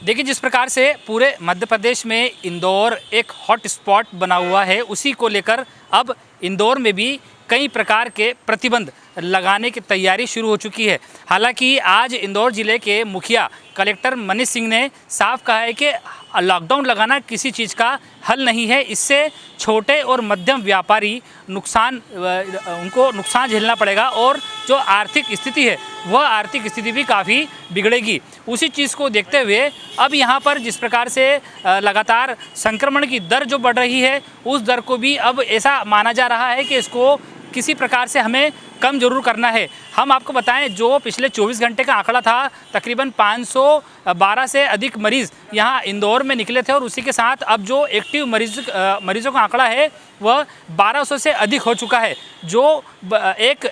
देखिए, जिस प्रकार से पूरे मध्य प्रदेश में इंदौर एक हॉट स्पॉट बना हुआ है, उसी को लेकर अब इंदौर में भी कई प्रकार के प्रतिबंध लगाने की तैयारी शुरू हो चुकी है। हालांकि आज इंदौर ज़िले के मुखिया कलेक्टर मनीष सिंह ने साफ कहा है कि लॉकडाउन लगाना किसी चीज़ का हल नहीं है। इससे छोटे और मध्यम व्यापारी उनको नुकसान झेलना पड़ेगा और जो आर्थिक स्थिति है वह आर्थिक स्थिति भी काफ़ी बिगड़ेगी। उसी चीज़ को देखते हुए अब यहाँ पर जिस प्रकार से लगातार संक्रमण की दर जो बढ़ रही है, उस दर को भी अब ऐसा माना जा रहा है कि इसको किसी प्रकार से हमें कम जरूर करना है। हम आपको बताएं, जो पिछले 24 घंटे का आंकड़ा था, तकरीबन 512 से अधिक मरीज़ यहाँ इंदौर में निकले थे और उसी के साथ अब जो एक्टिव मरीज़ों का आंकड़ा है वह 1200 से अधिक हो चुका है, जो एक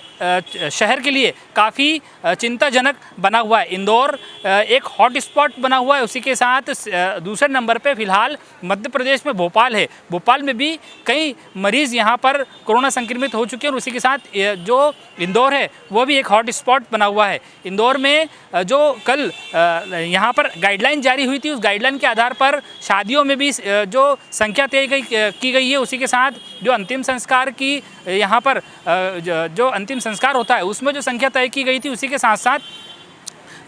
शहर के लिए काफ़ी चिंताजनक बना हुआ है। इंदौर एक हॉट स्पॉट बना हुआ है। उसी के साथ दूसरे नंबर पे फ़िलहाल मध्य प्रदेश में भोपाल है। भोपाल में भी कई मरीज़ यहाँ पर कोरोना संक्रमित हो चुके हैं और उसी के साथ जो इंदौर है वो भी एक हॉट स्पॉट बना हुआ है। इंदौर में जो कल यहाँ पर गाइडलाइन जारी हुई थी, उस गाइडलाइन के आधार पर शादियों में भी जो संख्या तय की गई है, उसी के साथ जो अंतिम संस्कार की यहाँ पर जो अंतिम संस्कार होता है उसमें जो संख्या तय की गई थी, उसी के साथ साथ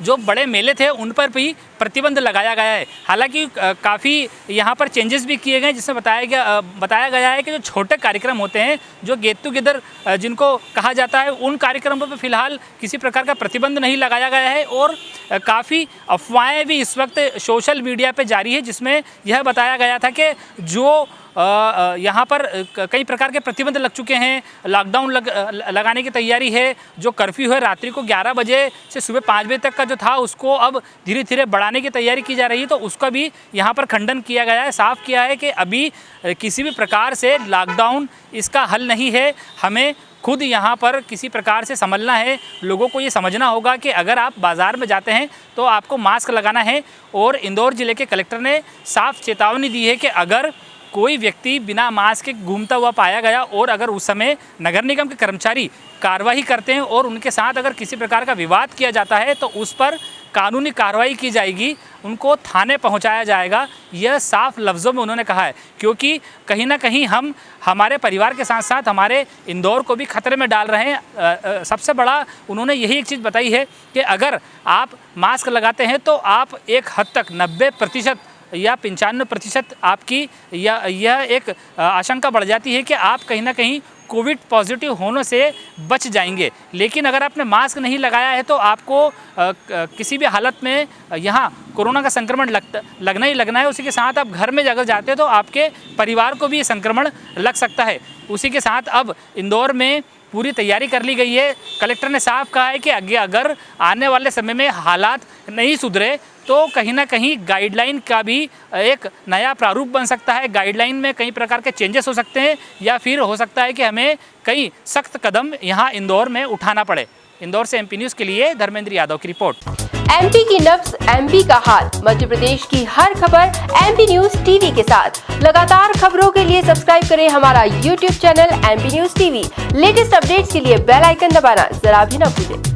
जो बड़े मेले थे उन पर भी प्रतिबंध लगाया गया है। हालांकि काफ़ी यहाँ पर चेंजेस भी किए गए, जिसमें बताया गया है कि जो छोटे कार्यक्रम होते हैं, जो गेट टुगेदर जिनको कहा जाता है, उन कार्यक्रमों पर फिलहाल किसी प्रकार का प्रतिबंध नहीं लगाया गया है। और काफ़ी अफवाहें भी इस वक्त सोशल मीडिया पर जारी है, जिसमें यह बताया गया था कि जो यहाँ पर कई प्रकार के प्रतिबंध लग चुके हैं, लॉकडाउन लगाने की तैयारी है। जो कर्फ्यू है रात्रि को 11 बजे से सुबह 5 बजे तक का जो था, उसको अब धीरे धीरे बढ़ाने की तैयारी की जा रही है, तो उसका भी यहाँ पर खंडन किया गया है। साफ किया है कि अभी किसी भी प्रकार से लॉकडाउन इसका हल नहीं है। हमें खुद यहाँ पर किसी प्रकार से संभलना है। लोगों को ये समझना होगा कि अगर आप बाज़ार में जाते हैं तो आपको मास्क लगाना है। और इंदौर ज़िले के कलेक्टर ने साफ चेतावनी दी है कि अगर कोई व्यक्ति बिना मास्क के घूमता हुआ पाया गया और अगर उस समय नगर निगम के कर्मचारी कार्रवाई करते हैं और उनके साथ अगर किसी प्रकार का विवाद किया जाता है तो उस पर कानूनी कार्रवाई की जाएगी, उनको थाने पहुंचाया जाएगा। यह साफ लफ्ज़ों में उन्होंने कहा है, क्योंकि कहीं ना कहीं हम हमारे परिवार के साथ साथ हमारे इंदौर को भी खतरे में डाल रहे हैं। सबसे बड़ा उन्होंने यही एक चीज़ बताई है कि अगर आप मास्क लगाते हैं तो आप एक हद तक 90% या 95% आपकी यह एक आशंका बढ़ जाती है कि आप कहीं ना कहीं कोविड पॉजिटिव होने से बच जाएंगे। लेकिन अगर आपने मास्क नहीं लगाया है तो आपको किसी भी हालत में यहाँ कोरोना का संक्रमण लगना ही लगना है। उसी के साथ आप घर में अगर जाते हैं तो आपके परिवार को भी ये संक्रमण लग सकता है। उसी के साथ अब इंदौर में पूरी तैयारी कर ली गई है। कलेक्टर ने साफ कहा है कि अगर आने वाले समय में हालात नहीं सुधरे तो कहीं ना कहीं गाइडलाइन का भी एक नया प्रारूप बन सकता है। गाइडलाइन में कई प्रकार के चेंजेस हो सकते हैं या फिर हो सकता है कि हमें कई सख्त कदम यहाँ इंदौर में उठाना पड़े। इंदौर से एमपी न्यूज़ के लिए धर्मेंद्र यादव की रिपोर्ट। एमपी की नब्ज, एमपी का हाल, मध्य प्रदेश की हर खबर एमपी न्यूज़ टीवी के साथ। लगातार खबरों के लिए सब्सक्राइब करें हमारा YouTube channel MP news TV. Latest updates के लिए बेल आइकन दबाना जरा भी न भूलें।